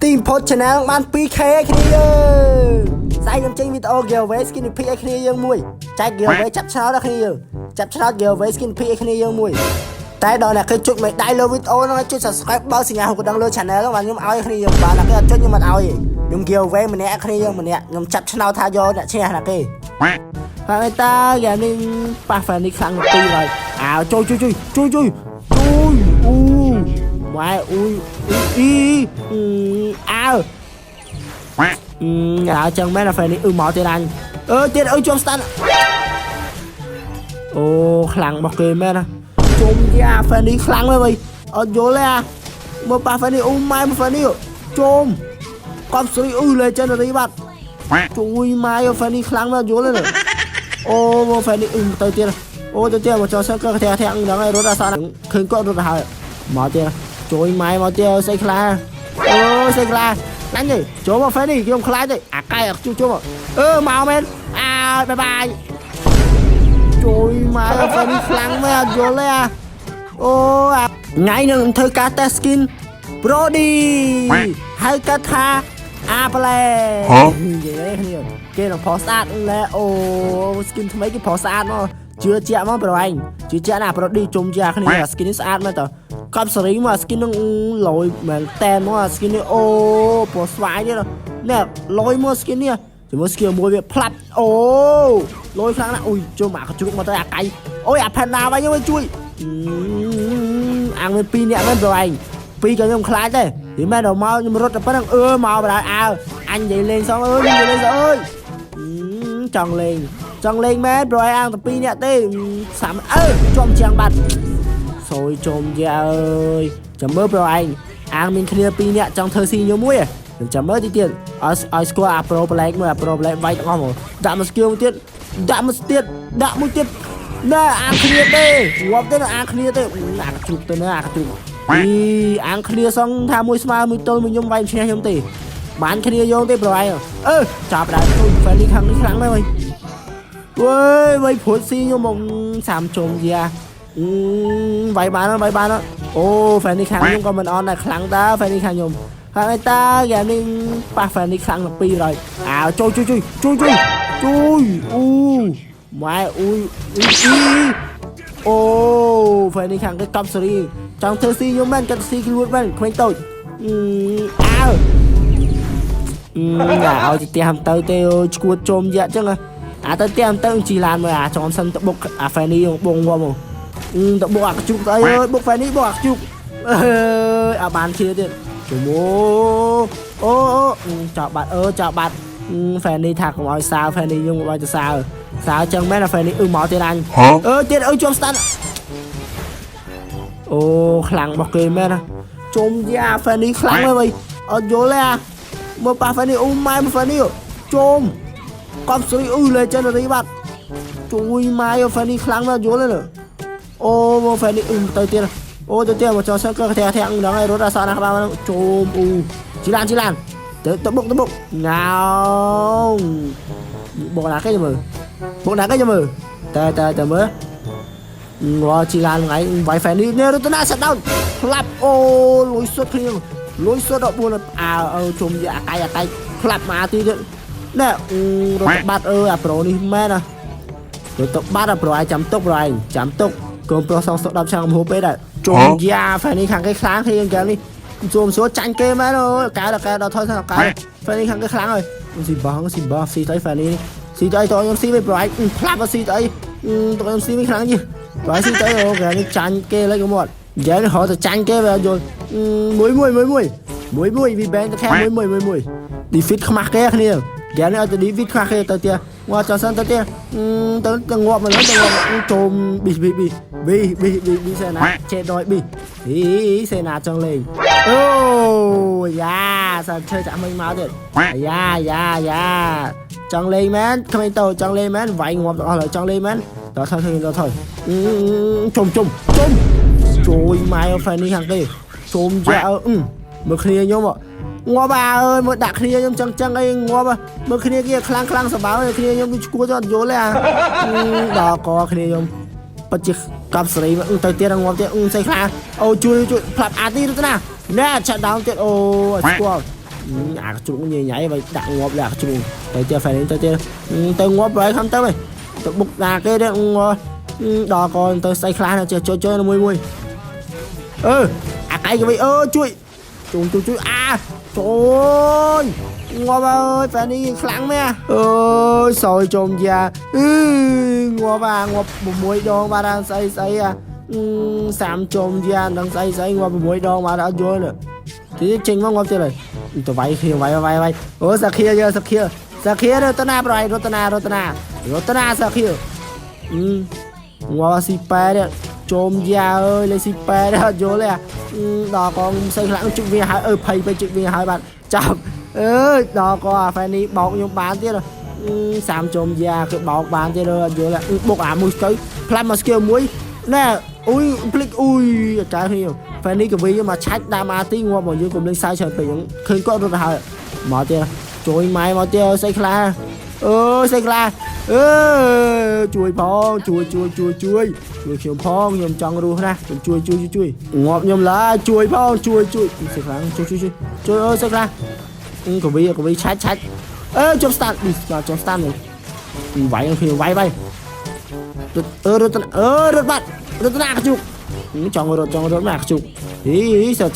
team post channel បាន 2k គ្នាស្អែកខ្ញុំចេញវីដេអូ giveaway skin pick ឲ្យគ្នាយើងមួយចែក giveaway ចាប់ឆ្នោតដល់គ្នាយើងចាប់ឆ្នោត giveaway skin pick ឲ្យគ្នាយើងមួយតែដល់អ្នកគេចុចមេដៃលើវីដេអូហ្នឹងឲ្យចុច subscribe បើសញ្ញាហូបកណ្ដឹងលើ channel ហ្នឹងបាទខ្ញុំឲ្យគ្នាយើងបាទអ្នកគេអត់ចុចខ្ញុំអត់ឲ្យខ្ញុំ giveaway ម្នាក់គ្នាយើងម្នាក់ខ្ញុំចាប់ឆ្នោតថាយកអ្នកឈ្នះណាគេហើយតាយ៉ានេះប៉ះ fan នេះខ្លាំងទីហើយជួយអូម៉ែអូយអ៊ីចឹងមែនអា fan នេះមកទៀតអញទៀតជាប់ស្តាន់អូខ្លាំងមកគេមែនណាជុំជា fan នេះខ្លាំងហើយអត់យល់ទេមើលប៉ះ fan នេះអូម៉ែ fan នេះជុំកំស្រីlegendary បាត់ជួយម៉ែ fan នេះខ្លាំងមកយល់ទេអូមក fan នេះទៅទៀតអូទៅទៀតមកចោលសឹកក៏ធាក់ហ្នឹងហើយរត់អាសនឃើញគាត់រត់ទៅហើយមកទៀតជួយម៉ែមកទៀតស្អីខ្លាអូស្អីខ្លាណាញ់ទេចូលមក fan នេះខ្ញុំខ្លាចទេអាកែអត់ជួយមកមកមែនបាយជួយម៉ែ fan នេះខ្លាំងមែនអត់យល់ទេអូថ្ងៃនឹងធ្វើការ test skin Brody ហៅកាត់ថាApple គេនឹងផុសស្អាតឡែអូ skin ថ្មីគេផុសស្អាតមកជឿជាក់មកប្រហែលជឿជាក់ណា Brody ជុំជាគ្នា skin នេះស្អាតមែនតើកប់សេរីមក skin នឹងលយមែនតែនមក skin នេះអូពណ៌ស្វាយនេះណែលយមក skin នេះជាមួយ skill មួយវាផ្លាត់អូលយខ្លាំងណាស់អូយជុំអាកជ្រុកមកទៅអាកៃអូយអា Panda វិញខ្ញុំជួយអាងមាន2នាក់មែនប្រហែល2ក៏ខ្ញុំខ្លាចដែរនិយាយមែនដល់មកខ្ញុំរត់តែប៉ុណ្្នឹងមកបណ្ដោយអញនិយាយលេងសងនិយាយលេងសងចង់លេងមែនប្រហែលអាងតែ2នាក់ទេសាំជាប់ជាងបាត់សូយជុំយ៉ាអើយចាំមើលប្រហែលអាងមានគ្នា2នាក់ចង់ធ្វើស៊ីខ្ញុំមួយខ្ញុំចាំមើលទៀតឲ្យស្គាល់អា pro black មើលអា pro black វាយទាំងអស់មកដាក់មក skill ទៀតដាក់មួយទៀតណែអាងគ្នាទេងាប់ទេអាងគ្នាទេអាកជ្រុកទៅណាអាកជ្រុកអាងគ្នាសងថាមួយស្មើមួយទល់មួយខ្ញុំវាយឈ្នះខ្ញុំទេបានគ្នាយកទេប្រហែលចាប់ដើរទៅ fan នេះខាងនេះខ្លាំងមែនវើយព្រួតស៊ីខ្ញុំមកសាមជុំយ៉ាវាយបានអូ fan នេះខាងខ្ញុំក៏មិនអន់ដែរខ្លាំងតើ fan នេះខាងខ្ញុំហើយតាយ៉ានេះប៉ះ fan នេះខ្លាំងដល់2ហើយជួយអូម៉ែអូយអូ fan នេះខាងគេកប់សេរីចង់ធ្វើស៊ីខ្ញុំមែនកាត់ស៊ីខ្លួនមែនក្មេងតូចឲ្យទីហាំទៅទេឈួតជុំយ៉ាអញ្ចឹងទៅទីហាំទៅជីឡានមើលចង់សិនទៅបុកអា fan នេះបងវមកទៅបុកអាកជ្រុកអើយបុក fan នេះបុកអាកជ្រុកបានគ្នាទៀតជំអូចាប់បាត់ fan នេះថាកុំឲ្យសាវ fan នេះខ្ញុំកុំឲ្យទៅសាវអញ្ចឹងមែនអា fan នេះមកទៀតអញទៀតជាប់ស្តាន់អូខ្លាំងរបស់គេមែនណាជុំយ៉ា fan នេះខ្លាំងហើយអត់យល់ទេមើលប៉ះ fan នេះម៉ែ fan នេះជុំកំស្រីlegendary បាត់ជួយម៉ែ fan នេះខ្លាំងណាស់យល់ទេអូមក fan នេះទៅទៀតទៅទៀតមកចោលសឹកក៏ធាក់ហ្នឹងហើយរត់អសនណាក្បាលជុំជីឡានទៅបុកងោបុកណាគេមើលតែមើលងល់ជីឡានថ្ងៃវាយ fan នេះរត់ណាសាត់ដោនផ្លាប់អូលុយសុតគ្នាលុយសុតដល់4ជុំយកអាកៃផ្លាប់មកទីទៀតណែរត់បាត់អាប្រូនេះមែនណារត់បាត់អាប្រូឲ្យចាំទុកកូនប្រុសសង10ឆ្នាំកំហួរពេកដែរជុំយ៉ា fan នេះខាងគេខ្លាំងគ្នាកាលនេះជុំសួរចាញ់គេមែនអូកែដល់ថយថាកែ fan នេះខាងគេខ្លាំងហើយស៊ីបងស៊ីទៅ fan នេះស៊ីទៅតខ្ញុំស៊ីមិនប្រហែលផ្លាប់ស៊ីទៅតខ្ញុំស៊ីមិនខ្លាំងទេប្រហែលស៊ីទៅអូកាលនេះចាញ់គេលេចមកយ៉ាងនេះហៅទៅចាញ់គេវាយល់មួយវាបែងទៅខែមួយ defeat ខ្មាស់គេគ្នាយ៉ាងនេះឲ្យទៅ defeat ខ្មាស់គេទៅទៀតមកចោលសិនទៅទៀតទៅងាប់មកទៅជុំប៊ីសេណាចេដល់ប៊ីសេណាចង់លេងអូយ៉ាសាប់ឈើចាក់មិញមកទៀតយ៉ាចង់លេងមែនក្មេងតូចចង់លេងមែនវាយងាប់ទាំងអស់ហើយចង់លេងមែនដល់ថយជុំជួយម៉ែ fan នេះខាងគេជុំយ៉ាមើលគ្នាខ្ញុំងាប់អើយមើលដាក់គ្នាខ្ញុំចឹងអីងាប់មើលគ្នាគេខ្លាំងសបោគ្នាខ្ញុំឈួតអត់យល់ទេដល់កគ្នាខ្ញុំពិតជាកប់សេរីទៅទៀតងាប់ទៀតស្អីខ្លាអូជួយផ្លាប់អាទីទៅណាណែឆាត់ដោនទៀតអូស្គាល់ cái trụ nhảy vậy đạn ngộp là cái trụ tới chưa phải đến tới chưa tới ngộp vậy không tới mày tới bục ra cái đấy đò còn tới say khá là chơi nó mùi cái vậy chui chui trời ơi ngộp ơi phải đi kháng mẹ ơi soi trộm ra ngộp một mũi đòn mà đang say Sam trộm ra đang say ngộp một mũi đòn mà đã vô nữa thì trình vào ngộp chưa này tụi vay sao kia Rotana rồi Rotana sao kia ngồi xì pe đấy chôm da ơi lấy xì pe đó vô lên đò con xây lãng chụp viên hai phây chụp viên hai bạn chọc đò có phải đi bọc nhung bán tiếp rồi Sam chôm da cái bọc bán tiếp rồi vô là bọc mũi tới plan skill mũi nè click trái nhiều phải đi cái video mà trách đam ma tí ngua mọi người cùng lên sai trời bị những khơi có rồi hả mở tiền chui mày mở tiền xây kla chui phong chui khiêm phong nhom trong luôn nè chui ngọt nhom lá chui phong chui xây kla chui ơi xây kla có bị trách trong stand đi vào trong stand này váy khi váy rớt bạn cái chục trong rớt mà cái chục sao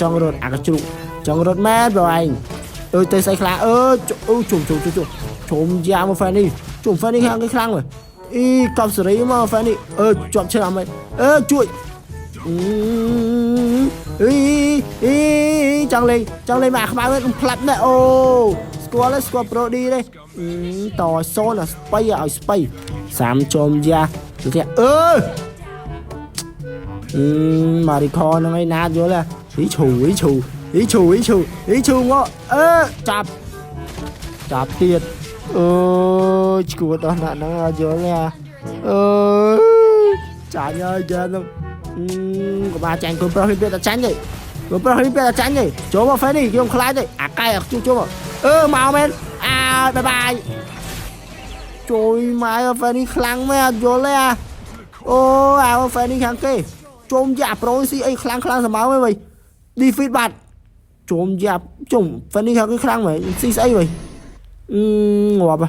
trong rớt mát rồi anh tới say khla chùm ra một phen đi chùm phen đi hàng cái khang rồi cầm xử lý mà phen đi chọn chơi làm mày chui chẳng lên mà các bạn ơi plug này score pro đi đây tò son là spy Sam chôm ra được Maricon nó ngay nát vô là ý chủ ngó chạp tiền của đó là nó vô là chả nhớ chưa đâu của bà chàng của profit biết là tránh gì chỗ mà phải đi không khai đi cay chỗ mà mau men bye bye trời mày phải đi khlang mẹ vô là phải đi khang kê chôm dạ pro si ấy khlang sao máu mấy mày đi feedback chôm dạ chôm phải đi khang cái khlang mày si ấy mày ngọt à